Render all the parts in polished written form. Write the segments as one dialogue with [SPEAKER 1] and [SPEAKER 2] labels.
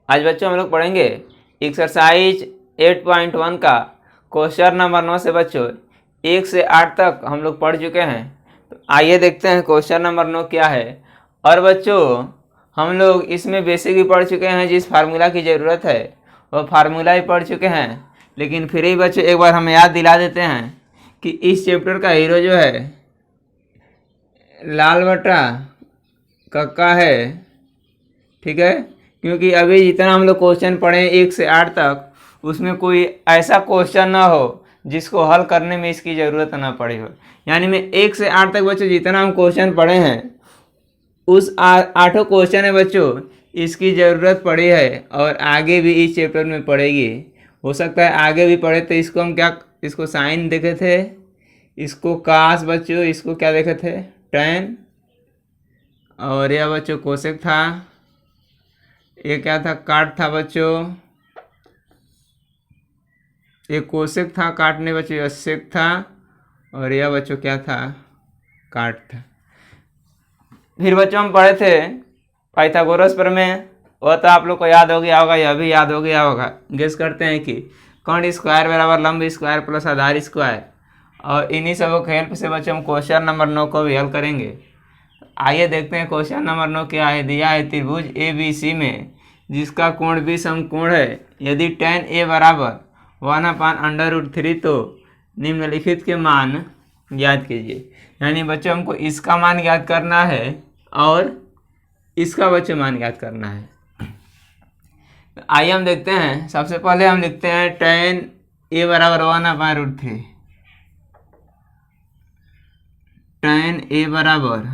[SPEAKER 1] आज बच्चों हम लोग पढ़ेंगे एक्सरसाइज 8.1 का क्वेश्चन नंबर 9 से। बच्चों 1 से 8 तक हम लोग पढ़ चुके हैं, तो आइए देखते हैं क्वेश्चन नंबर 9 क्या है। और बच्चों हम लोग इसमें बेसिक भी पढ़ चुके हैं, जिस फार्मूला की ज़रूरत है वो फार्मूला ही पढ़ चुके हैं, लेकिन फिर ही बच्चों एक बार हम याद दिला देते हैं कि इस चैप्टर का हीरो जो है लाल बटा कक्का है। ठीक है, क्योंकि अभी जितना हम लोग क्वेश्चन पढ़े 1 से 8 तक, उसमें कोई ऐसा क्वेश्चन ना हो जिसको हल करने में इसकी ज़रूरत ना पड़ी हो। यानी मैं 1 से 8 तक बच्चों जितना हम क्वेश्चन पढ़े हैं उस 8 क्वेश्चन है बच्चों इसकी ज़रूरत पड़ी है, और आगे भी इस चैप्टर में पड़ेगी। हो सकता है आगे भी पढ़े, तो इसको हम क्या, इसको साइन देखे थे, इसको कास बच्चों, इसको क्या देखे थे टैन, और यह बच्चों कोसेक था, ये क्या था काट था बच्चों, ये कोसेक था, काटने बच्चों यह सेक था, और यह बच्चों क्या था काट था। फिर बच्चों हम पढ़े थे पाइथागोरस प्रमेय, वह तो आप लोग को याद हो गया होगा, यह भी याद हो गया होगा। गेस करते हैं कि कर्ण स्क्वायर बराबर लंब स्क्वायर प्लस आधार स्क्वायर, और इन्हीं सब के हेल्प से बच्चों हम क्वेश्चन नंबर 9 को भी हल करेंगे। आइए देखते हैं क्वेश्चन नंबर 9 क्या है। दिया है त्रिभुज ABC में जिसका कोण भी समकोण है, यदि tan A बराबर 1/√3 तो निम्नलिखित के मान ज्ञात कीजिए। यानी बच्चों हमको इसका मान ज्ञात करना है और इसका बच्चों मान ज्ञात करना है। तो आइए हम देखते हैं। सबसे पहले हम लिखते हैं tan A बराबर 1/√3, tan A बराबर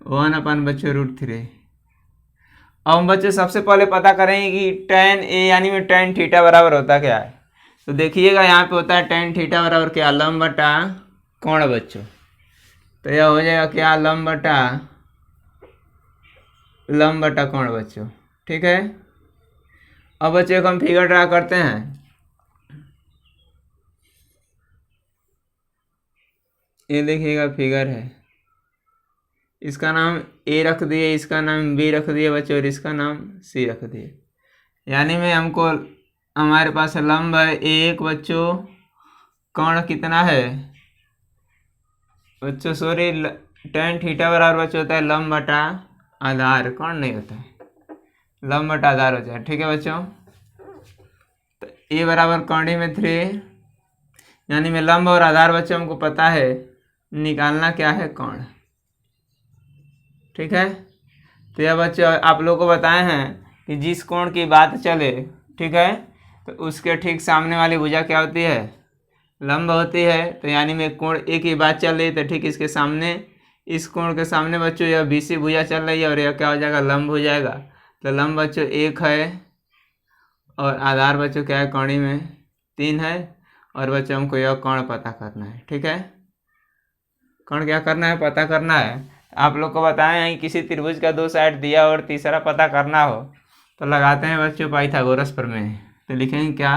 [SPEAKER 1] 1/√3। अब हम बच्चों सबसे पहले पता करेंगे कि tan A यानी में tan थीटा बराबर होता क्या है। तो देखिएगा यहाँ पे होता है tan थीटा बराबर क्या, लंब बटा कोण बच्चों। तो यह हो जाएगा क्या, लंब बटा कोण बच्चों। ठीक है, अब बच्चों को हम फिगर ड्रा करते हैं। ये देखिएगा फिगर है, इसका नाम A रख दिए, इसका नाम B रख दिए बच्चों, और इसका नाम C रख दिए। यानी में हमको हमारे पास लंब है एक बच्चों, कोण कितना है बच्चों, सॉरी tan थीटा बराबर बच्चों होता है लंब बटा आधार, कोण नहीं होता है, लंब बटा आधार होता है। ठीक है बच्चों, तो A बराबर कोणी में 3, यानी में लंब और आधार बच्चों हमको पता है, निकालना क्या है कोण। ठीक है, तो यह बच्चों आप लोगों को बताए हैं कि जिस कोण की बात चले, ठीक है, तो उसके ठीक सामने वाली भुजा क्या होती है, लंब होती है। तो यानी में कोण ए की बात चल रही है, तो ठीक इसके सामने, इस कोण के सामने बच्चों यह BC भुजा चल रही है, और यह क्या हो जाएगा, लंब हो जाएगा। तो लंब बच्चों 1 है, और आधार बच्चों क्या है, कोणी में 3 है, और बच्चों हमको यह कोण पता करना है। ठीक है, कोण क्या करना है, पता करना है। आप लोग को बताए हैं किसी त्रिभुज का 2 साइड दिया और तीसरा पता करना हो तो लगाते हैं बच्चों पाइथागोरस प्रमेय। तो लिखेंगे क्या,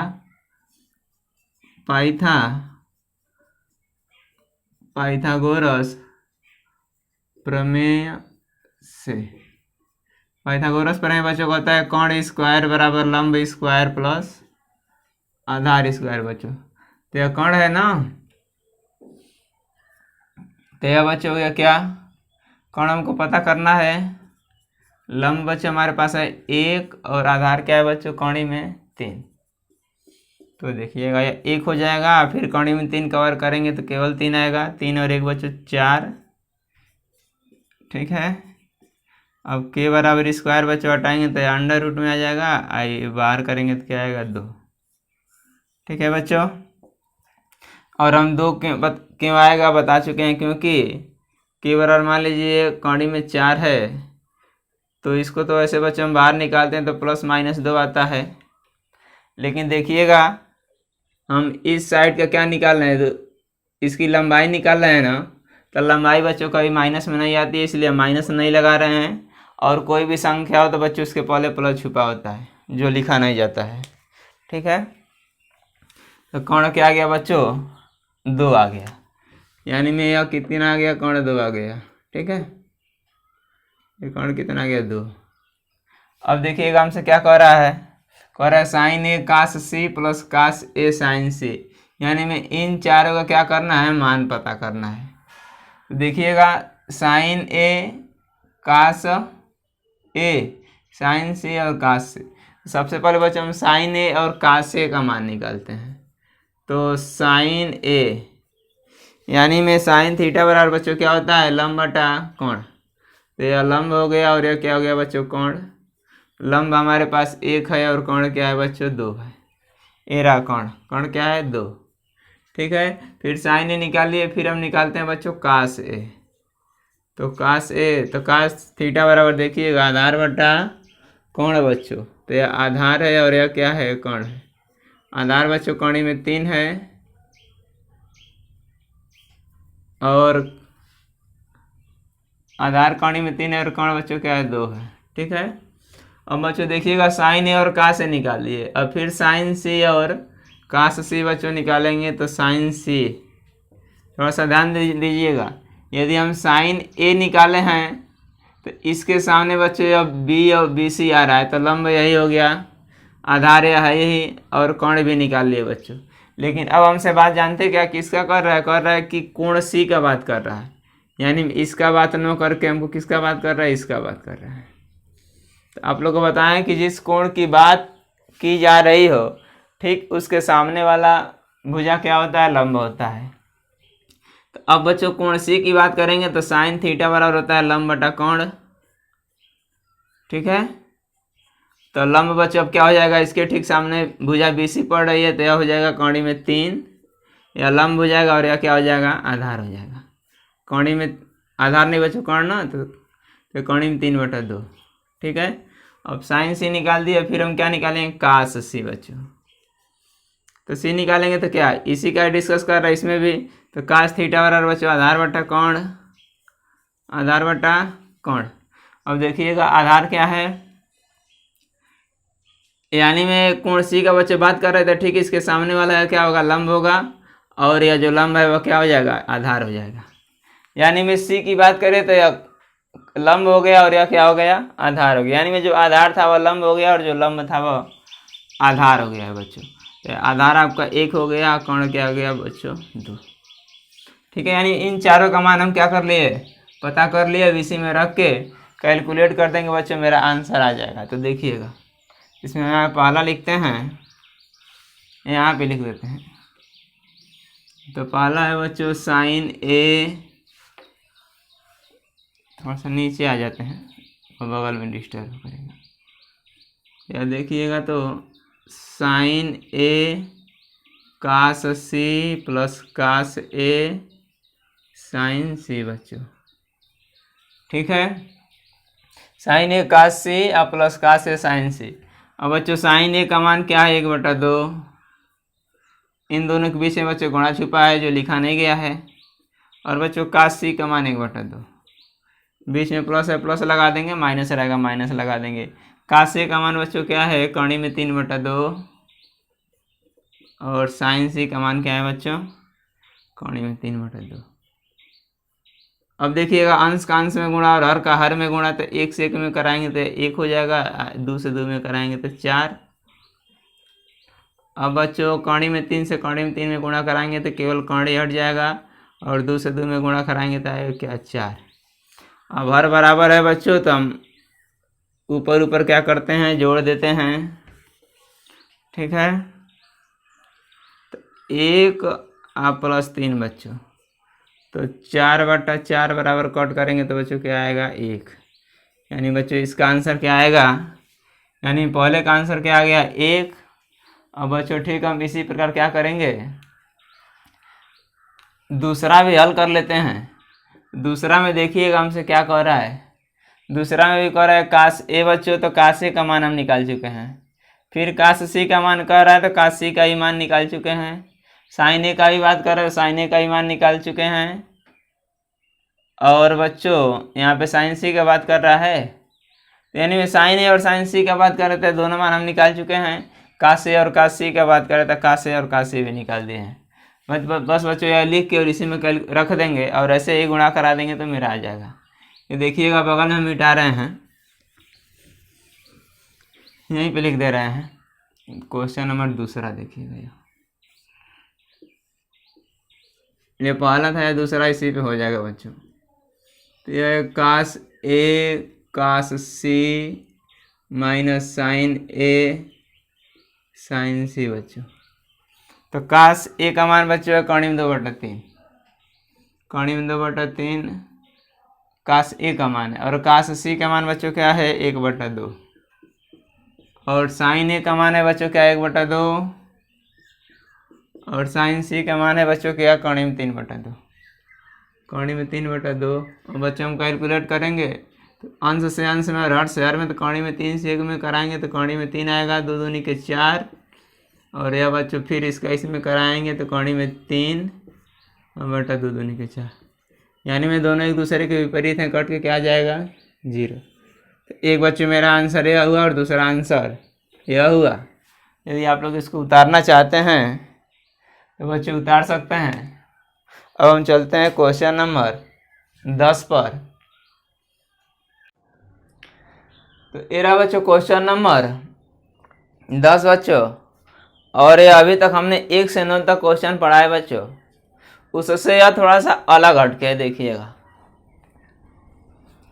[SPEAKER 1] पाइथागोरस प्रमेय से। पाइथागोरस प्रमेय बच्चों को होता है कोण स्क्वायर बराबर लंब स्क्वायर प्लस आधार स्क्वायर बच्चों। तो यह कोण है ना, तो यह बच्चों हो गया क्या, कोण हमको पता करना है, लंब बच्चों हमारे पास है 1 और आधार क्या है बच्चों, कोणी में 3। तो देखिएगा यह 1 हो जाएगा, फिर कोणी में 3 कवर करेंगे तो केवल 3 आएगा, 3 और 1 बच्चों 4। ठीक है, अब के बराबर स्क्वायर बच्चों हटाएंगे तो अंडर रूट में आ जाएगा, आई बाहर करेंगे तो क्या आएगा 2। ठीक है बच्चों, और हम 2 क्यों आएगा बता चुके हैं, क्योंकि के बराबर मान लीजिए कोणी में 4 है, तो इसको तो ऐसे बच्चों हम बाहर निकालते हैं तो ±2 आता है। लेकिन देखिएगा हम इस साइड का क्या निकाल रहे हैं, तो इसकी लंबाई निकाल रहे हैं ना, तो लंबाई बच्चों कभी माइनस में नहीं आती है, इसलिए माइनस नहीं लगा रहे हैं। और कोई भी संख्या हो तो बच्चों उसके पहले प्लस छुपा होता है जो लिखा नहीं जाता है। ठीक है, तो कोण क्या आ गया बच्चों, 2 आ गया, यानी में यह कितना आ गया, कोण 2 आ गया। ठीक है, ये कोण कितना आ गया, 2। अब देखिएगा हमसे क्या कह रहा है, कह रहा है साइन ए कास सी प्लस कास ए साइन सी, यानी में इन चारों का क्या करना है, मान पता करना है। तो देखिएगा साइन ए कास ए साइन सी और कास से, सबसे पहले बच्चों हम साइन ए और कास ए का मान निकालते हैं। तो साइन ए यानी में साइन थीटा बराबर बच्चों क्या होता है, लंब बटा कोण। तो यह लंब हो गया और यह क्या हो गया बच्चों, कोण। लंब हमारे पास 1 है और कोण क्या है बच्चों, 2 है। ए रहा कोण, कोण क्या है 2, ठीक है। फिर साइन ए निकाल लिए, फिर हम निकालते हैं बच्चों कास ए। तो कास ए, तो कास थीटा बराबर देखिएगा आधार बटा कोण बच्चों। तो यह आधार है और यह क्या है, कोण है। आधार बच्चों कोणी में 3 है और आधार कोणी में 3 है और कोण बच्चों क्या है 2 है, ठीक है। अब बच्चों देखिएगा साइन ए और कास ए निकालिए, अब फिर साइन सी और कास सी बच्चों निकालेंगे। तो साइन सी, थोड़ा सा ध्यान दीजिएगा, यदि हम साइन ए निकाले हैं तो इसके सामने बच्चों अब बी और बी सी आ रहा है, तो लंब यही हो गया, आधार यह है यही, और कोण भी निकाल लिए बच्चों। लेकिन अब हमसे बात जानते क्या, किसका कर रहा है कि कोण सी का बात कर रहा है, यानी इसका बात न करके हमको किसका बात कर रहा है, इसका बात कर रहा है। तो आप लोग को बताएं कि जिस कोण की बात की जा रही हो, ठीक उसके सामने वाला भुजा क्या होता है, लंब होता है। तो अब बच्चों कोण सी की बात करेंगे तो साइन थीटा बराबर होता है लंब बटा कोण, ठीक है। तो लंब बच्चों अब क्या हो जाएगा, इसके ठीक सामने भुजा बीसी पड़ रही है, तो यह हो जाएगा कोणी में 3, यह लंब हो जाएगा और यह क्या हो जाएगा, आधार हो जाएगा। कोणी में आधार नहीं बच्चों कोण ना, तो कोणी में 3/2, ठीक है। अब साइन सी निकाल दिया, फिर हम क्या निकालेंगे, कास सी बच्चों। तो सी निकालेंगे तो क्या, इसी का डिस्कस कर रहा है इसमें भी। तो कास थीटा बराबर बच्चों आधार बटा कोण, आधार बटा कोण। अब देखिएगा आधार क्या है, यानी में कोण सी का बच्चे बात कर रहे थे, ठीक इसके सामने वाला क्या होगा, लंब होगा, और यह जो लंब है वह क्या हो जाएगा, आधार हो जाएगा। यानी में सी की बात करें तो यह लंब हो गया और यह क्या हो गया, आधार हो गया। यानी में जो आधार था वह लंब हो गया और जो लंब था वह आधार हो गया है बच्चों। तो आधार आपका 1 हो गया, कोण क्या हो गया बच्चों 2, ठीक है। यानी इन चारों का मान हम क्या कर लिए, पता कर लिए, इसी में रख के कैलकुलेट कर देंगे बच्चों, मेरा आंसर आ जाएगा। तो देखिएगा इसमें हम पहला लिखते हैं, यहाँ पे लिख देते हैं। तो पहला है बच्चों साइन ए, थोड़ा सा नीचे आ जाते हैं और बगल में डिस्टर्ब करेगा। या देखिएगा तो साइन ए कास सी प्लस कास ए साइन सी बच्चों, ठीक है। साइन ए कास सी और प्लस कास ए साइन सी। अब बच्चों साइन ए का मान क्या है, 1/2। इन दोनों के बीच में बच्चों गुणा छुपा है जो लिखा नहीं गया है, और बच्चों कास सी का मान 1/2, बीच में प्लस है प्लस लगा देंगे, माइनस रहेगा माइनस लगा देंगे। कास ए का मान बच्चों क्या है, कोणी में 3/2, और साइन सी का मान क्या है बच्चों, कोणी में 3/2। अब देखिएगा अंश का अंश में गुणा और हर का हर में गुणा, तो 1 से 1 में कराएंगे तो 1 हो जाएगा, 2 से 2 में कराएंगे तो 4। अब बच्चों कोणी में 3 से कोणी में 3 में गुणा कराएंगे तो केवल कोणी हट जाएगा, और 2 से 2 में गुणा कराएंगे तो आएगा क्या, 4। अब हर बराबर है बच्चों, तो हम ऊपर ऊपर क्या करते हैं, जोड़ देते हैं, ठीक है। तो 1 प्लस 3 बच्चों, तो 4/4 बराबर कट करेंगे तो बच्चों क्या आएगा, 1। यानी बच्चों इसका आंसर क्या आएगा, यानी पहले का आंसर क्या आ गया, 1। अब बच्चों ठीक हम इसी प्रकार क्या करेंगे, दूसरा भी हल कर लेते हैं। दूसरा में देखिएगा हमसे क्या कह रहा है, दूसरा में भी कह रहा है कास ए बच्चों, तो कास ए का मान हम निकाल चुके हैं। फिर कास सी का मान कह रहा है तो कास सी का ही मान निकाल चुके हैं। साइन ए का भी बात कर रहे हैं, साइन ए का ही मान निकाल चुके हैं। और बच्चों यहाँ पे साइन सी का बात कर रहा है, तो यानी में साइन ए और साइन सी का बात कर रहे थे, दोनों मान हम निकाल चुके हैं। कास ए और कास सी का बात कर रहे थे, कास ए और कास सी भी निकाल दिए हैं। बस बच्चों यह लिख के और इसी में रख देंगे और ऐसे ही गुणा करा देंगे तो मेरा आ जाएगा। ये देखिएगा बगल में मिटा रहे हैं, यहीं पे लिख दे रहे हैं। क्वेश्चन नंबर दूसरा देखिएगा, ये पहला था या दूसरा, इसी पे हो जाएगा बच्चों। तो यह कास ए कास सी माइनस साइन ए साइन सी बच्चों। तो कास ए का मान बच्चों है कौणी में 2/3, कौणी में 2/3 कास ए का मान है। और कास सी का मान बच्चों क्या है 1/2। और साइन ए का मान है बच्चों क्या 1/2। और साइन सी का मान है बच्चों क्या कौणी में 3/2, कौणी में 3/2। और बच्चों हम कैलकुलेट करेंगे तो अंश से अंश में और हर से हर में, तो कौणी में 3 से 1 में कराएंगे तो कौणी में 3 आएगा, 2 दूनी के 4। और यह बच्चों फिर इसका इसमें कराएंगे तो कौणी में 3 और बटा 2 दूनी के 4, यानी में दोनों एक दूसरे के विपरीत हैं, कट के क्या आ जाएगा 0। तो एक बच्चों मेरा आंसर यह हुआ और दूसरा आंसर यह हुआ। यदि आप लोग इसको उतारना चाहते हैं तो बच्चे उतार सकते हैं। अब हम चलते हैं क्वेश्चन नंबर 10 पर। तो ये रहा बच्चों क्वेश्चन नंबर 10 बच्चों। और ये अभी तक हमने 1 से 9 तक क्वेश्चन पढ़ा है बच्चों, उससे यह थोड़ा सा अलग हटके देखिएगा।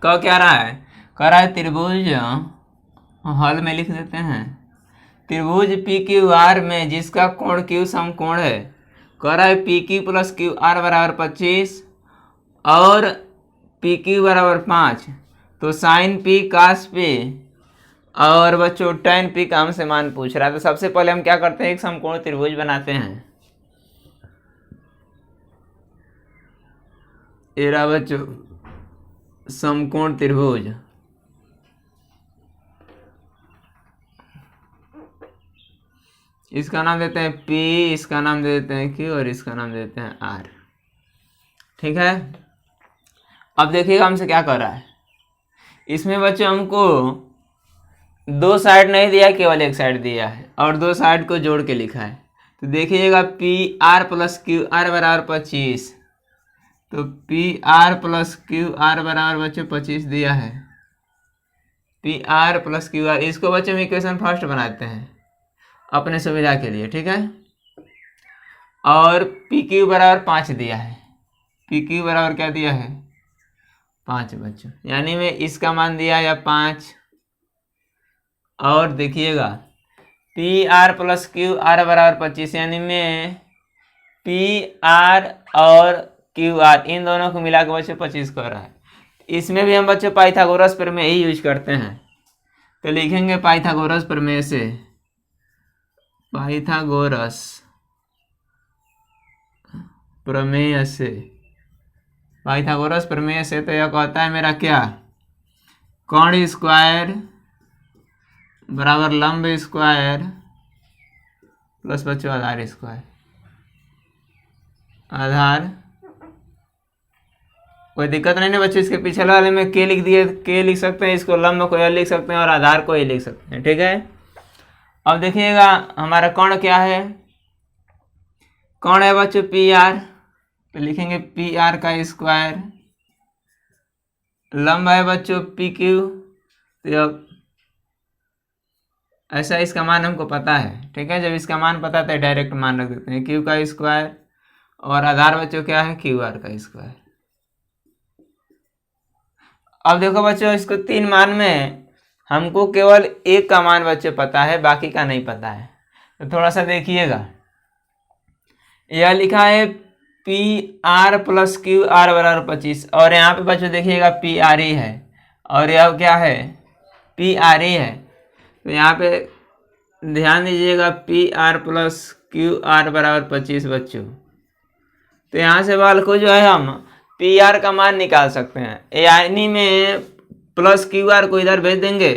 [SPEAKER 1] क्या रहा है, कह रहा है त्रिभुज, हल में लिख देते हैं, त्रिभुज पी क्यू आर में जिसका कोण क्यू समकोण है, कह रहा है P Q plus Q R बराबर 25 और पी क्यू बराबर 5। तो साइन पी कास पी और बच्चों tan पी का हमसे मान पूछ रहा है। तो सबसे पहले हम क्या करते हैं, एक समकोण त्रिभुज बनाते हैं। एरा बच्चों समकोण त्रिभुज, इसका नाम देते हैं P, इसका नाम दे देते हैं Q और इसका नाम दे देते हैं R। ठीक है, अब देखिएगा हमसे क्या कर रहा है। इसमें बच्चों हमको 2 साइड नहीं दिया, केवल एक साइड दिया है और 2 साइड को जोड़ के लिखा है। तो देखिएगा P R plus Q R बराबर 25। तो P R plus Q R बराबर बच्चों 25 दिया है, P R plus Q R. इसको बच्चों हम इक्वेशन फर्स्ट बनाते हैं अपने सुविधा के लिए, ठीक है। और पी क्यू बराबर 5 दिया है, पी क्यू बराबर क्या दिया है 5 बच्चों, यानी में इसका मान दिया या 5। और देखिएगा P R plus Q R बराबर 25, यानी में पी आर और क्यू आर इन दोनों को मिला के बच्चों 25 कर रहा है। इसमें भी हम बच्चों पाइथागोरस प्रमेय ही यूज करते हैं। तो लिखेंगे पाइथागोरस प्रमेय से, पाइथागोरस प्रमेय से, पाइथागोरस प्रमेय से तो यह कहता है मेरा क्या, कोण स्क्वायर बराबर लंब स्क्वायर प्लस बच्चों आधार स्क्वायर। आधार कोई दिक्कत नहीं है बच्चों, इसके पिछले वाले में के लिख दिए, के लिख सकते हैं, इसको लंब को लिख सकते हैं और आधार को ही लिख सकते हैं, ठीक है। अब देखिएगा हमारा कोण क्या है, कोण है बच्चों पी आर, तो लिखेंगे पी आर का स्क्वायर। लंब है बच्चों पी क्यू, तो ऐसा इसका मान हमको पता है, ठीक है। जब इसका मान पता है तो डायरेक्ट मान रख देते हैं, क्यू का स्क्वायर। और आधार बच्चों क्या है क्यू आर का स्क्वायर। अब देखो बच्चों इसको 3 मान में हमको केवल एक का मान बच्चों पता है, बाकी का नहीं पता है। तो थोड़ा सा देखिएगा, यह लिखा है P R plus Q R बराबर 25 और यहाँ पे बच्चों देखिएगा पी आर ई है और यह क्या है पी आर ई है। तो यहाँ पे ध्यान दीजिएगा P R plus Q R बराबर 25 बच्चों। तो यहाँ से वाल को जो है हम पी आर का मान निकाल सकते हैं, यानी में प्लस क्यू आर को इधर भेज देंगे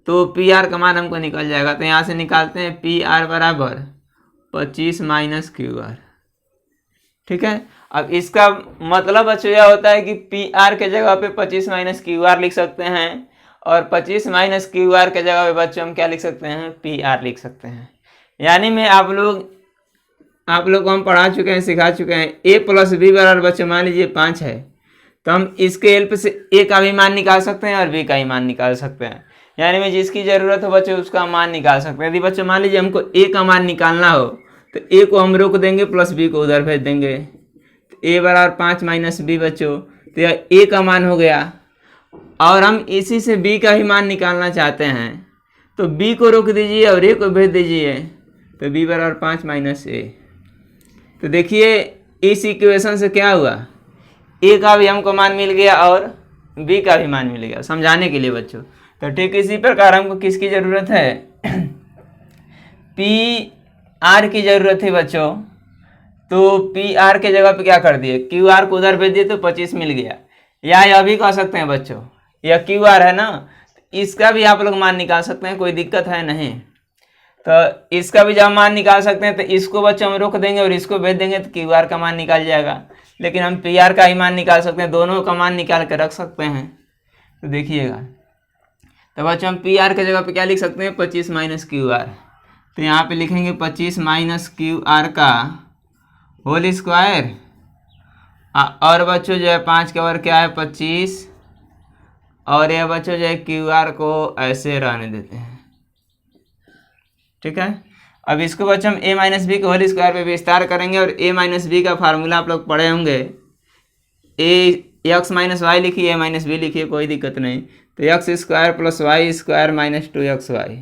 [SPEAKER 1] तो पी आर का मान हमको निकल जाएगा। तो यहाँ से निकालते हैं पी आर बराबर 25 माइनस क्यू आर, ठीक है। अब इसका मतलब बच्चों यह होता है कि पी आर के जगह पे 25 माइनस क्यू आर लिख सकते हैं और 25 माइनस क्यू आर के जगह पे बच्चों हम क्या लिख सकते हैं पी आर लिख सकते हैं। यानी में आप लोग को हम पढ़ा चुके हैं, सिखा चुके हैं। ए प्लस बी बराबर बच्चों मान लीजिए 5 है, तो हम इसके हेल्प से ए का भी मान निकाल सकते हैं और बी का ही मान निकाल सकते हैं। यानी में जिसकी ज़रूरत हो बच्चों उसका मान निकाल सकते हैं। यदि बच्चों मान लीजिए हमको ए का मान निकालना हो तो ए को हम रोक देंगे प्लस बी को उधर भेज देंगे, तो ए बराबर 5 माइनस बी बच्चों, तो यह ए का मान हो गया। और हम इसी से बी का ही मान निकालना चाहते हैं तो बी को रोक दीजिए और ए को भेज दीजिए, तो बी बराबर 5 माइनस ए। तो देखिए इस इक्वेशन से क्या हुआ, ए का भी हमको मान मिल गया और बी का भी मान मिल गया समझाने के लिए बच्चों। तो ठीक इसी प्रकार हमको किसकी ज़रूरत है, पी आर की ज़रूरत है बच्चों। तो पी आर के जगह पे क्या कर दिए, क्यू आर को उधर भेज दिए तो 25 मिल गया। या यह भी कह सकते हैं बच्चों, यह क्यू आर है ना, इसका भी आप लोग मान निकाल सकते हैं, कोई दिक्कत है नहीं। तो इसका भी जब मान निकाल सकते हैं तो इसको बच्चों हम रोक देंगे और इसको भेज देंगे तो क्यू आर का मान निकाल जाएगा। लेकिन हम पी आर का ही मान निकाल सकते हैं, दोनों का मान निकाल कर रख सकते हैं। तो देखिएगा, तो बच्चों हम पी आर के जगह पे क्या लिख सकते हैं, 25 माइनस क्यू आर। तो यहाँ पे लिखेंगे 25 माइनस क्यू आर का होल स्क्वायर, और बच्चों जो है 5 का वर्ग क्या है 25, और यह बच्चों जो है क्यू आर को ऐसे रहने देते हैं। ठीक है, अब इसको बच्चों हम ए माइनस बी के होल स्क्वायर पे विस्तार करेंगे और ए माइनस बी का फार्मूला आप लोग पढ़े होंगे, ए एक्स माइनस वाई लिखिए, ए माइनस बी लिखिए, कोई दिक्कत नहीं। तो x square plus y square minus 2xy,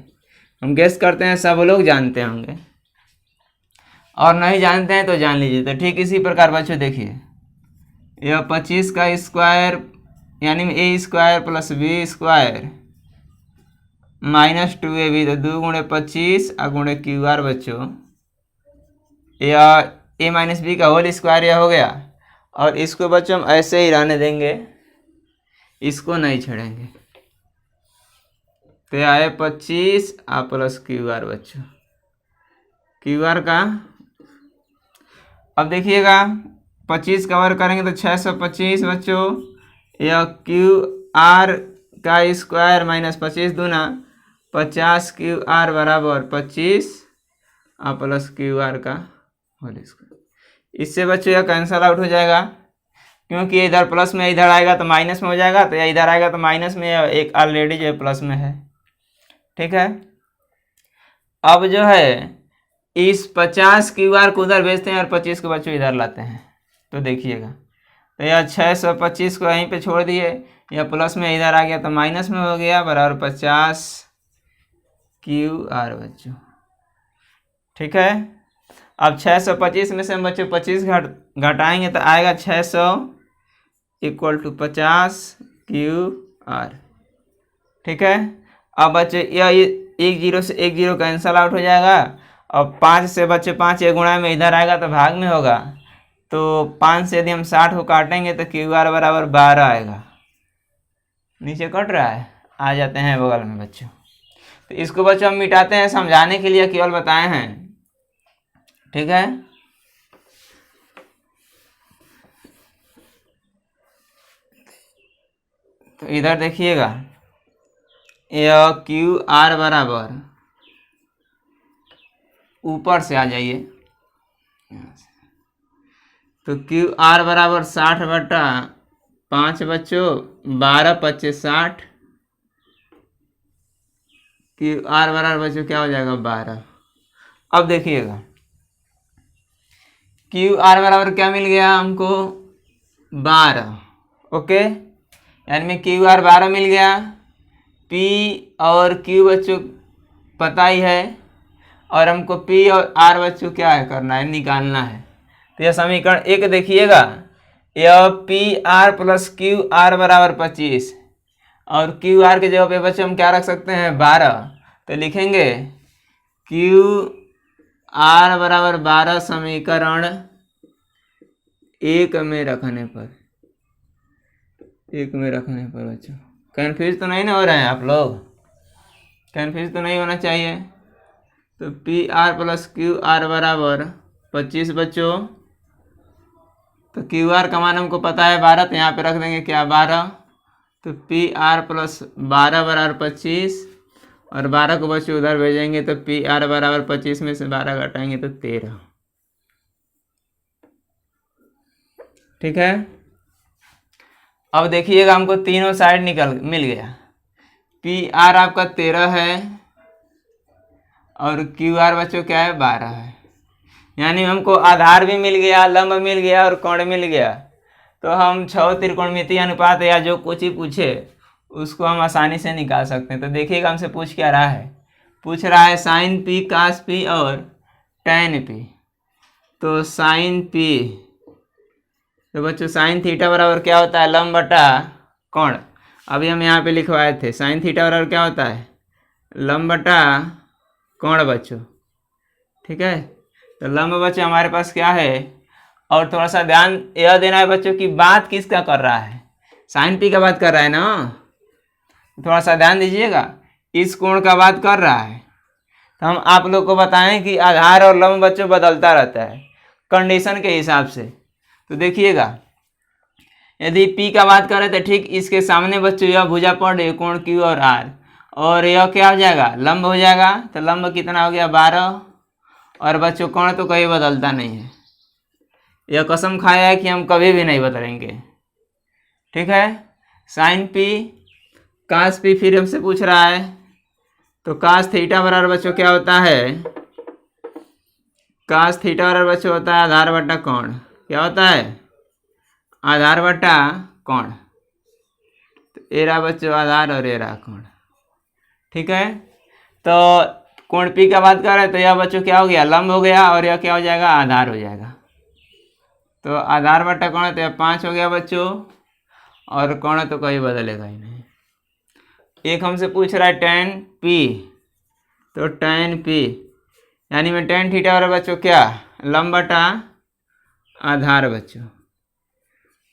[SPEAKER 1] हम गेस करते हैं सब लोग जानते होंगे, और नहीं जानते हैं तो जान लीजिए। तो ठीक इसी प्रकार बच्चों देखिए, यह 25 का स्क्वायर यानी a square plus b square minus 2ab, तो 2 गुणे 25 और गुणे क्यू आर बच्चों, या ए माइनस बी का होल स्क्वायर यह हो गया। और इसको बच्चों हम ऐसे ही रहने देंगे, इसको नहीं छेड़ेंगे। तो यह है 25 और प्लस क्यू आर बच्चों, क्यू आर का अब देखिएगा 25 का वर्ग करेंगे तो 625 बच्चों, यह क्यू आर का स्क्वायर माइनस 25 दूना 50 क्यू आर बराबर 25 और प्लस क्यू आर का होल स्क्वायर। इससे बच्चों यह कैंसल आउट हो जाएगा, क्योंकि इधर प्लस में इधर आएगा तो माइनस में हो जाएगा, तो यह इधर आएगा तो माइनस में, एक ऑलरेडी जो है प्लस में है। ठीक है, अब जो है इस 50 क्यू आर को उधर भेजते हैं और 25 को बच्चों इधर लाते हैं। तो देखिएगा, तो यह 625 को यहीं पे छोड़ दिए, यह प्लस में इधर आ गया तो माइनस में हो गया, बराबर 50 क्यू आर बच्चों। ठीक है, अब 625 में से हम बच्चों 25 घटाएंगे तो आएगा 600 इक्वल टू 50 क्यू आर। ठीक है, अब बच्चे यह एक जीरो से एक जीरो कैंसल आउट हो जाएगा, और 5 से बच्चे 5 एक गुणा में इधर आएगा तो भाग में होगा, तो 5 से यदि हम 60 को काटेंगे तो क्यू आर बराबर 12 आएगा। नीचे कट रहा है, आ जाते हैं बगल में बच्चों। तो इसको बच्चों हम मिटाते हैं, समझाने के लिए केवल बताए हैं। ठीक है, तो इधर देखिएगा, यह क्यू आर बराबर, ऊपर से आ जाइए, तो क्यू आर बराबर 60/5 बच्चों, 12 25 60, क्यू आर बराबर बच्चों क्या हो जाएगा 12। अब देखिएगा क्यू आर बराबर क्या मिल गया हमको 12। ओके, यानी में क्यू आर 12 मिल गया। पी और क्यू बच्चों पता ही है, और हमको पी और आर बच्चों क्या है करना है, निकालना है। तो यह समीकरण 1 देखिएगा, यह P R plus Q R बराबर 25, और क्यू आर के जगह पे बच्चों हम क्या रख सकते हैं 12। तो लिखेंगे क्यू आर बराबर 12 समीकरण 1 में रखने पर, 1 में रखने पर बच्चों कन्फ्यूज तो नहीं ना हो रहे हैं आप लोग, कन्फ्यूज तो नहीं होना चाहिए। तो P R plus Q R बराबर 25 बच्चों, तो क्यू आर का मान हमको पता है 12, तो यहाँ पे रख देंगे क्या 12। तो पी आर प्लस 12 बराबर 25, और 12 को बच्चों उधर भेजेंगे तो पी आर बराबर 25 में से 12 घटाएंगे तो 13। ठीक है, अब देखिएगा हमको तीनों साइड मिल गया। पी आर आपका 13 है और क्यू आर बच्चों क्या है 12 है। यानी हमको आधार भी मिल गया, लंब मिल गया और कोण मिल गया। तो हम 6 त्रिकोणमितीय अनुपात या जो कुछ ही पूछे उसको हम आसानी से निकाल सकते हैं। तो देखिएगा हमसे पूछ क्या रहा है, पूछ रहा है साइन पी, कास पी और टैन पी। तो साइन पी, तो बच्चों साइन थीटा बराबर क्या होता है, लंब बटा कोण। अभी हम यहाँ पे लिखवाए थे साइन थीटा बराबर क्या होता है, लंब बटा कोण बच्चों। ठीक है, तो लंब बच्चों हमारे पास क्या है। और थोड़ा सा ध्यान यह देना है बच्चों कि बात किसका कर रहा है, साइन पी का बात कर रहा है ना। थोड़ा सा ध्यान दीजिएगा, इस कोण का बात कर रहा है। तो हम आप लोग को बताएं कि आधार और लंब बच्चों बदलता रहता है कंडीशन के हिसाब से। तो देखिएगा, यदि P का बात करें तो ठीक इसके सामने बच्चों यह भुजा पड़ रही है कोण Q और R, और यह क्या हो जाएगा, लंब हो जाएगा। तो लंब कितना हो गया 12, और बच्चों कोण तो कभी बदलता नहीं है। यह कसम खाया है कि हम कभी भी नहीं बदलेंगे। ठीक है, साइन P कास P फिर हमसे पूछ रहा है। तो कास थीटा बराबर बच्चों क्या होता है, कास थीटा बराबर बच्चों होता है आधार बटा कोण। क्या होता है, आधार बटा कोण। तो ए रहा बच्चों आधार और ए रहा कोण। ठीक है, तो कोण P का बात कर रहे हैं तो यह बच्चों क्या हो गया, लंब हो गया, और यह क्या हो जाएगा, आधार हो जाएगा। तो आधार बटा कोण तो यह 5 हो गया बच्चों, और कोण तो कहीं बदलेगा ही नहीं। एक हमसे पूछ रहा है टैन P, तो टैन P यानी में टैन थीटा बराबर बच्चों क्या, लंब बटा आधार बच्चों।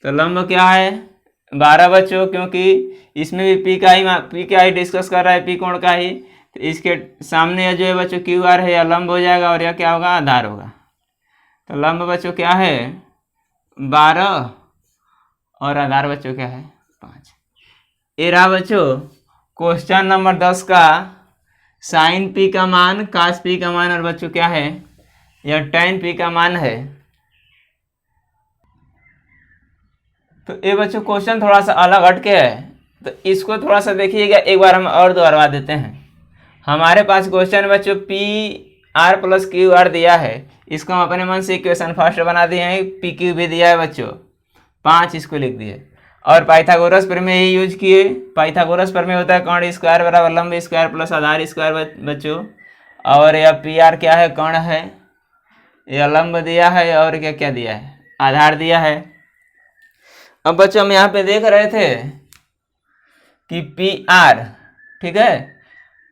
[SPEAKER 1] तो लंब क्या है 12 बच्चों, क्योंकि इसमें भी P का ही डिस्कस कर रहा है, P कोण का ही। तो इसके सामने जो है बच्चों क्यू आर है, या लंब हो जाएगा, और यह क्या होगा, आधार होगा। तो लंब बच्चों क्या है 12 और आधार बच्चों क्या है 5। ये रहा बच्चों क्वेश्चन नंबर 10 का साइन P का मान, कास P का मान, और बच्चों क्या है यह टैन P का मान है। तो ये बच्चों क्वेश्चन थोड़ा सा अलग हटके है, तो इसको थोड़ा सा देखिएगा, एक बार हम और दोहरा देते हैं। हमारे पास क्वेश्चन बच्चों P R plus Q R दिया है, इसको हम अपने मन से इक्वेशन फर्स्ट बना दिए हैं। पी क्यू भी दिया है बच्चों 5, इसको लिख दिए, और पाइथागोरस प्रमेय ही यूज किए। पाइथागोरस प्रमेय होता है कोण स्क्वायर बराबर लंब स्क्वायर प्लस आधार स्क्वायर बच्चों। और यह पी आर क्या है, कोण है, यह लंब दिया है, और क्या क्या दिया है, आधार दिया है। अब बच्चों हम यहाँ पे देख रहे थे कि पी आर, ठीक है,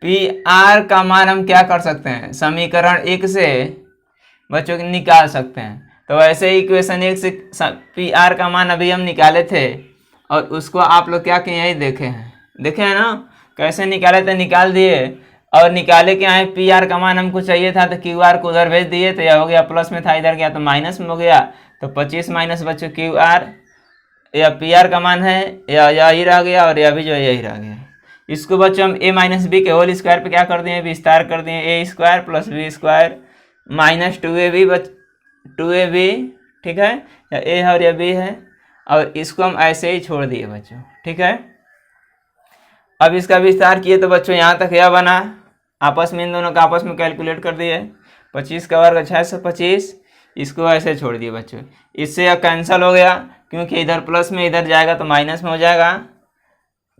[SPEAKER 1] पी आर का मान हम क्या कर सकते हैं, समीकरण 1 से बच्चों निकाल सकते हैं। तो वैसे ही इक्वेशन 1 से पी आर का मान अभी हम निकाले थे, और उसको आप लोग क्या किए हैं, देखे हैं ना कैसे निकाले थे, निकाल दिए। और निकाले क्या है, पी आर का मान हमको चाहिए था, तो क्यू आर को उधर भेज दिए, तो यह हो गया प्लस में था, इधर गया तो माइनस में हो गया। तो 25 माइनस बच्चों क्यू आर, यह पी आर का मान है, यही रह गया, और यह भी जो यही रह गया। इसको बच्चों हम ए माइनस बी के होल स्क्वायर पे क्या कर दिए, विस्तार कर दिए, a square plus b square minus 2ab, ठीक है, या ए है और यह बी है, और इसको हम ऐसे ही छोड़ दिए बच्चों। ठीक है, अब इसका विस्तार किए तो बच्चों यहाँ तक यह बना, आपस में इन दोनों का आपस में कैलकुलेट कर दिए, 25 का वर्ग 625, इसको ऐसे छोड़ दिए बच्चों। इससे यह कैंसिल हो गया, क्योंकि इधर प्लस में इधर जाएगा तो माइनस में हो जाएगा,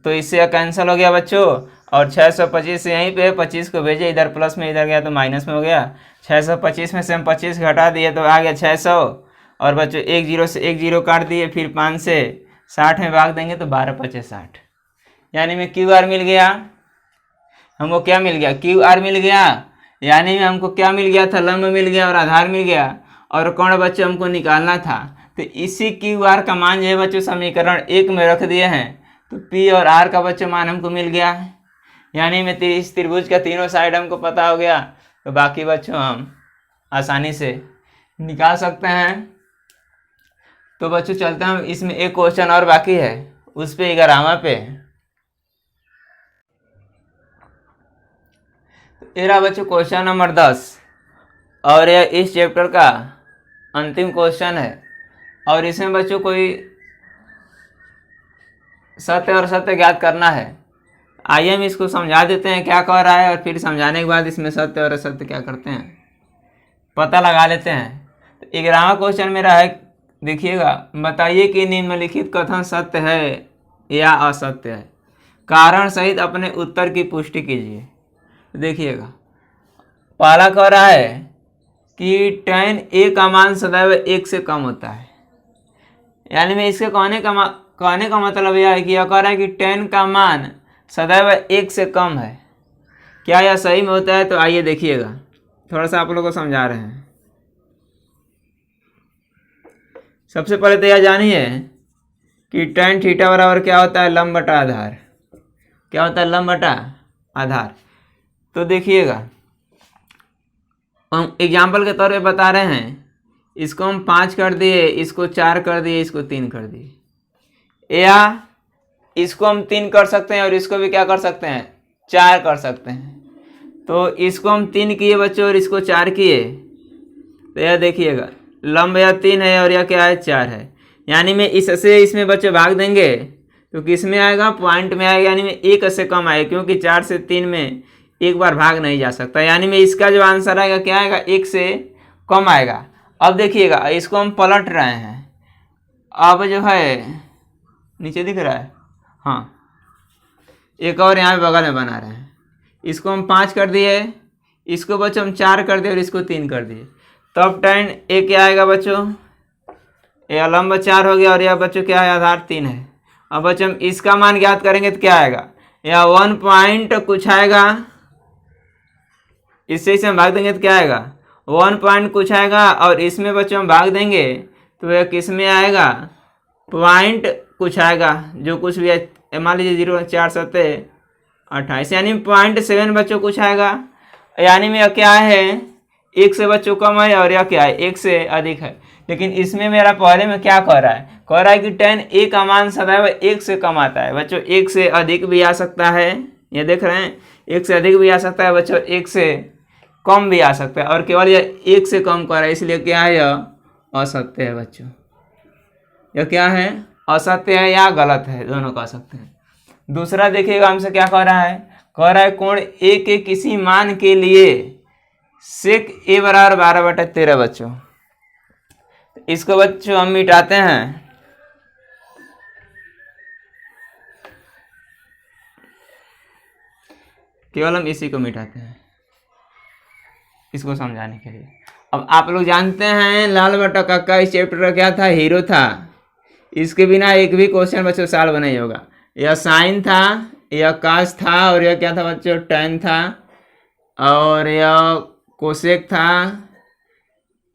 [SPEAKER 1] तो इससे यह कैंसिल हो गया बच्चों। और 625 यहीं पे 25 को भेजे, इधर प्लस में इधर गया तो माइनस में हो गया। 625 में से हम 25 घटा दिए तो आ गया 600, और बच्चों 1 0 से 1 0 काट दिए, फिर 5 से 60 में भाग देंगे तो 12 5 60, यानी में क्यू आर मिल गया। हमको क्या मिल गया, क्यू आर मिल गया, यानी में हमको क्या मिल गया था, लंब मिल गया और आधार मिल गया, और कोण बच्चों हमको निकालना था। तो इसी क्यू आर का मान जो है बच्चों समीकरण 1 में रख दिए हैं, तो पी और आर का बच्चों मान हमको मिल गया है, यानी में इस त्रिभुज का तीनों साइड हमको पता हो गया। तो बाकी बच्चों हम आसानी से निकाल सकते हैं। तो बच्चों चलते हैं, इसमें एक क्वेश्चन और बाकी है, उस पे 11वां पे। ये रहा बच्चों क्वेश्चन नंबर 10, और यह इस चैप्टर का अंतिम क्वेश्चन है, और इसमें बच्चों कोई सत्य और सत्य ज्ञात करना है। आइए हम इसको समझा देते हैं क्या कह रहा है, और फिर समझाने के बाद इसमें सत्य और असत्य क्या करते हैं पता लगा लेते हैं। तो 11वां क्वेश्चन मेरा है, देखिएगा, बताइए कि निम्नलिखित कथन सत्य है या असत्य है, कारण सहित अपने उत्तर की पुष्टि कीजिए। देखिएगा, पहला कह रहा है कि tan a का मान सदैव 1 से कम होता है। यानी मैं इसके कहने का मतलब यह है कि यह कह रहा है कि tan का मान सदैव 1 से कम है। क्या यह सही में होता है? तो आइए देखिएगा, थोड़ा सा आप लोगों को समझा रहे हैं। सबसे पहले तो यह जानिए कि tan थीटा बराबर क्या होता है, लंब बटा आधार। क्या होता है? लंब बटा आधार। तो देखिएगा, हम एग्जाम्पल के तौर पे बता रहे हैं, इसको हम 5 कर दिए, इसको 4 कर दिए, इसको 3 कर दिए, या इसको हम 3 कर सकते हैं और इसको भी क्या कर सकते हैं, 4 कर सकते हैं। तो इसको हम 3 किए बच्चों और इसको 4 किए, तो यह देखिएगा लंब यह 3 है और यह क्या है, 4 है। यानी में इससे इसमें बच्चे भाग देंगे तो किस में आएगा, पॉइंट में आएगा। यानी में 1 से कम आएगा, क्योंकि 4 से 3 में एक बार भाग नहीं जा सकता। यानी में इसका जो आंसर आएगा क्या आएगा, 1 से कम आएगा। अब देखिएगा, इसको हम पलट रहे हैं। अब जो है नीचे दिख रहा है, हाँ, एक और यहाँ पे बगल में बना रहे हैं। इसको हम 5 कर दिए, इसको बच्चों हम 4 कर दिए और इसको 3 कर दिए। तब tan a क्या आएगा बच्चों, यह लंब 4 हो गया और यह बच्चों क्या है, आधार 3 है। अब बच्चों हम इसका मान ज्ञात करेंगे तो क्या आएगा, यह 1 पॉइंट कुछ आएगा, इससे इसे हम भाग देंगे तो क्या आएगा, 1 पॉइंट कुछ आएगा, और इसमें बच्चों हम भाग देंगे तो यह किस में आएगा, पॉइंट कुछ आएगा, जो कुछ भी है। मान लीजिए 0 4 7 28, यानी 0.7 बच्चों कुछ आएगा। यानी में क्या है, 1 से बच्चों कम है और यह क्या है, 1 से अधिक है। लेकिन इसमें मेरा पहले में क्या कह रहा है, कह रहा है कि tan a का मान सदैव 1 से कम आता है। बच्चों 1 से अधिक भी आ सकता है, ये देख रहे हैं, 1 से अधिक भी आ सकता है बच्चों, 1 से कम भी आ सकता है, और केवल यह 1 से कम कर रहा है, इसलिए क्या है, यह असत्य है बच्चों। यह क्या है, असत्य है या गलत है, दोनों कह सकते हैं। दूसरा देखिएगा, हमसे क्या कह रहा है, कह रहा है कोण a के किसी मान के लिए sec a बराबर 12/13 बच्चों। इसको बच्चों हम मिटाते हैं। केवल हम इसी को मिटाते हैं इसको समझाने के लिए। अब आप लोग जानते हैं लाल बटा काका इस चैप्टर का क्या था, हीरो था। इसके बिना एक भी क्वेश्चन बच्चों सॉल्व नहीं होगा। यह साइन था, यह कास था, और यह क्या था बच्चों, tan था, और यह कोसेक था,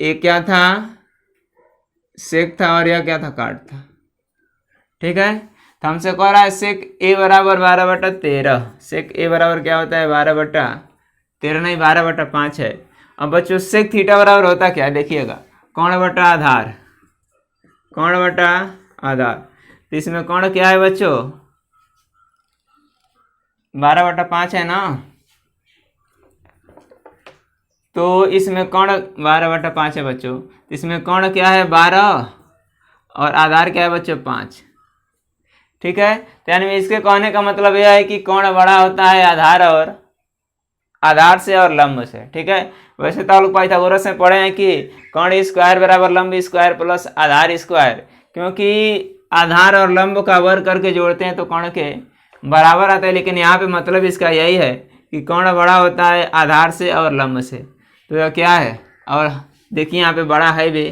[SPEAKER 1] ये क्या था, सेक था, और यह क्या था, काट था। ठीक है, तो हमसे कह रहा है sec a बराबर 12/13। sec a बराबर क्या होता है, 12/13 नहीं, 12/5 है। अब बच्चों sec थीटा बराबर होता क्या, देखिएगा, कोण बटा आधार, कोण बटा आधार। तो इसमें कोण क्या है बच्चों, 12/5 है ना, तो इसमें कोण 12/5 है बच्चों। इसमें कोण क्या है, 12, और आधार क्या है बच्चों, 5। ठीक है, तो यानी इसके कहने का मतलब यह है कि कोण बड़ा होता है आधार से और लंब से। ठीक है, वैसे तो आप लोग पाइथागोरस में पढ़े हैं कि कोण स्क्वायर बराबर लंब स्क्वायर प्लस आधार स्क्वायर, क्योंकि आधार और लंब का वर्ग करके जोड़ते हैं तो कोण के बराबर आता है। लेकिन यहाँ पे मतलब इसका यही है कि कोण बड़ा होता है आधार से और लंब से। तो यह क्या है, और देखिए यहाँ पे बड़ा है भी,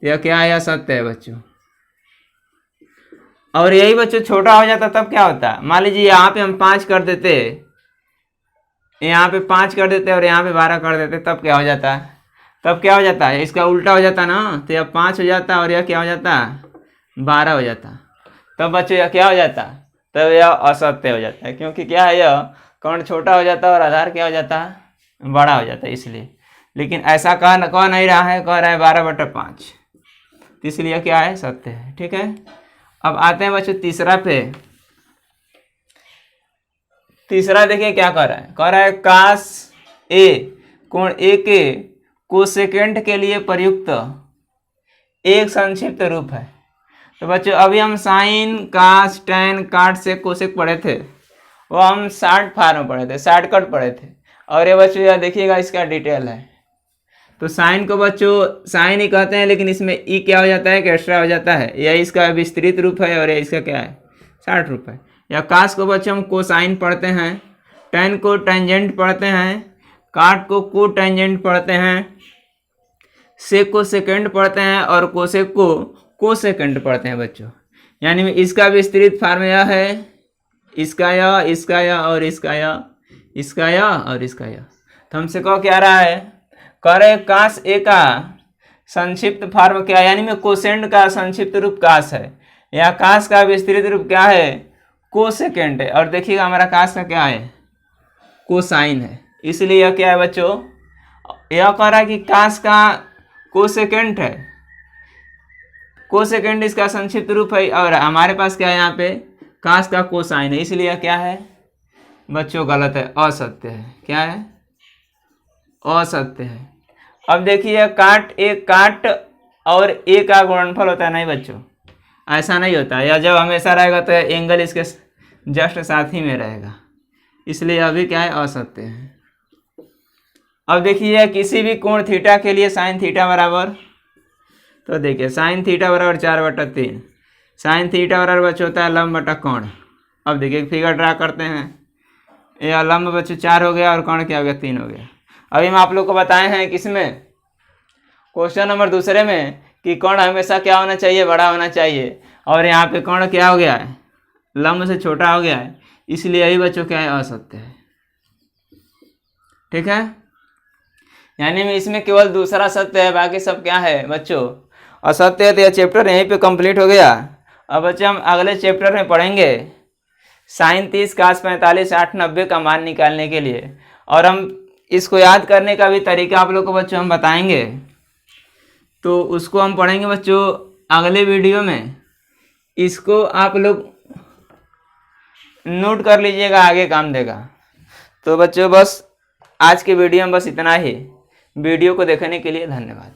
[SPEAKER 1] यह क्या है, यह सत्य है बच्चों। और यही बच्चों छोटा हो जाता तब क्या होता, मान लीजिए यहाँ पे हम 5 कर देते, यहाँ पे 5 कर देते और यहाँ पे 12 कर देते, तब क्या हो जाता है, तब क्या हो जाता है, इसका उल्टा हो जाता ना। तो यह 5 हो जाता और यह क्या हो जाता, 12 हो जाता। तब बच्चों यह क्या हो जाता, तब यह असत्य हो जाता है, क्योंकि क्या है, यह कोण छोटा हो जाता और आधार क्या हो जाता, बड़ा हो जाता है, इसलिए। लेकिन ऐसा कह नहीं रहा है, कह रहा है 12/5, इसलिए क्या है, सत्य है। ठीक है, अब आते हैं बच्चों तीसरा पे। तीसरा देखिए क्या कर रहा है, कह रहा है कास ए कोण ए के कोसेकेंट के लिए प्रयुक्त एक संक्षिप्त रूप है। तो बच्चों अभी हम साइन कास टैन काट से कोसेक पढ़े थे, वो हम शॉर्ट फॉर्म पढ़े थे, शॉर्टकट पढ़े थे। और ये बच्चों यह देखिएगा इसका डिटेल है। तो साइन को बच्चों साइन ही कहते हैं, लेकिन इसमें ई क्या हो जाता है कि एक्स्ट्रा हो जाता है। यह इसका विस्तृत रूप है और यह इसका क्या है शॉर्ट रूप है। या कास को बच्चों हम कोसाइन पढ़ते हैं, टेन को टेंजेंट पढ़ते हैं, काट को कोटेंजेंट पढ़ते हैं, सेक को सेकेंड पढ़ते हैं और कोसेक को कोसेकेंड पढ़ते हैं बच्चों। यानी इसका विस्तृत फॉर्म यह है, इसका या, इसका या और इसका या, इसका या और इसका या। तो हमसे कहो क्या रहा है, कह रहे कास ए का संक्षिप्त फॉर्म क्या है, यानी में कोसेंड का संक्षिप्त रूप कास है, या कास का विस्तृत रूप क्या है कोसेकेंड है। और देखिएगा हमारा कास का क्या है कोसाइन है, इसलिए यह क्या है बच्चों, यह कह रहा है कि कास का कोसेकेंड है, कोसेकेंड इसका संक्षिप्त रूप है। और हमारे पास क्या है यहाँ पे कास का कोसाइन है, इसलिए यह क्या है बच्चों गलत है, असत्य है। क्या है असत्य है। अब देखिए काट और ए का गुणनफल होता है, नहीं बच्चों ऐसा नहीं होता है। या जब हमेशा रहेगा तो एंगल इसके जस्ट साथ ही में रहेगा, इसलिए अभी क्या है असत्य है। अब देखिए किसी भी कोण थीटा के लिए साइन थीटा बराबर, तो देखिए साइन थीटा बराबर 4/3, साइन थीटा बराबर बच्चों होता है लंब बटा कोण। अब देखिए फिगर ड्रा करते हैं, यह लंब बच्चों 4 हो गया और कोण क्या हो गया 3 हो गया। अभी हम आप लोग को बताए हैं किसमें क्वेश्चन नंबर दूसरे में कि कोण हमेशा क्या होना चाहिए बड़ा होना चाहिए, और यहाँ पे कोण क्या हो गया है लंब से छोटा हो गया है, इसलिए यही बच्चों क्या है असत्य है। ठीक है, यानी में इसमें केवल दूसरा सत्य है, बाकी सब क्या है बच्चों असत्य है। तो यह चैप्टर यहीं पे कंप्लीट हो गया। अब बच्चे हम अगले चैप्टर में पढ़ेंगे साइन 30 कास 45 60 90 का मान निकालने के लिए, और हम इसको याद करने का भी तरीका आप लोग को बच्चों हम बताएंगे, तो उसको हम पढ़ेंगे बच्चों अगले वीडियो में। इसको आप लोग नोट कर लीजिएगा, आगे काम देगा। तो बच्चों बस आज के वीडियो में बस इतना ही। वीडियो को देखने के लिए धन्यवाद।